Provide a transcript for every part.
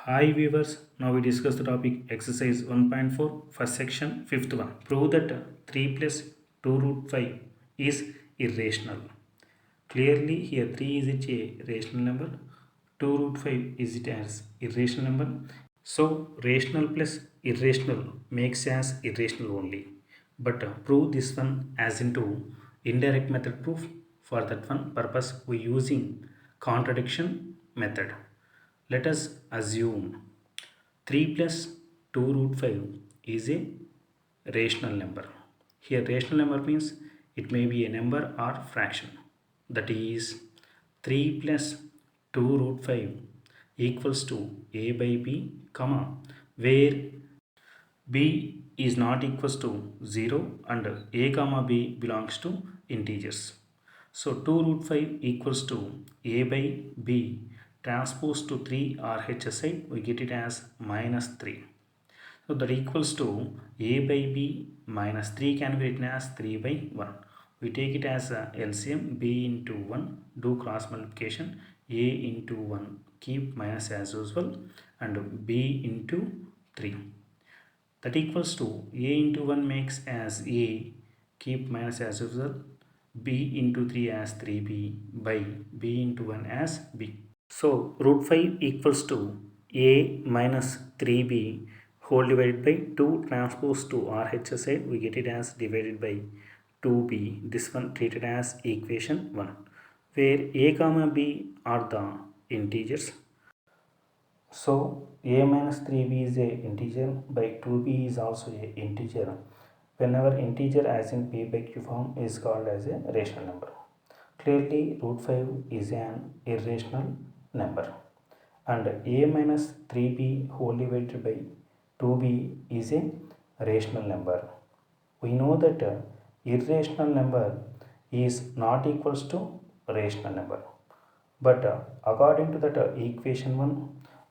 Hi viewers, now we discuss the topic exercise 1.4 first section fifth one. Prove that 3 plus 2 root 5 is irrational. Clearly here 3 is it a rational number, 2 root 5 is it as irrational number. So rational plus irrational makes as irrational only. But prove this one as into indirect method proof. For that one purpose we using contradiction method. Let us assume 3 plus 2 root 5 is a rational number. Here rational number means it may be a number or fraction. That is 3 plus 2 root 5 equals to a by b, comma, where b is not equals to 0 and a comma b belongs to integers. So 2 root 5 equals to a by b transpose to 3 RHSI, we get it as minus 3. So that equals to a by b minus 3 can be written as 3 by 1. We take it as LCM b into 1, do cross multiplication, a into 1 keep minus as usual and b into 3. That equals to a into 1 makes as a, keep minus as usual, b into 3 as 3b by b into 1 as b. So root 5 equals to a minus 3b whole divided by 2 transpose to RHS, we get it as divided by 2b, this one treated as equation 1, where a comma b are the integers. So a minus 3b is a integer by 2b is also a integer. Whenever integer as in p by q form is called as a rational number. Clearly root 5 is an irrational number and a minus 3b whole divided by 2b is a rational number. We know that irrational number is not equals to rational number. But according to that equation 1,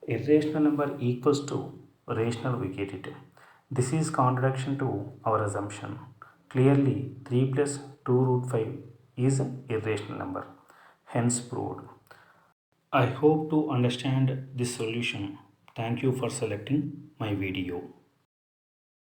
irrational number equals to rational, we get it. This is contradiction to our assumption. Clearly 3 plus 2 root 5 is irrational number. Hence proved. I hope to understand this solution. Thank you for selecting my video.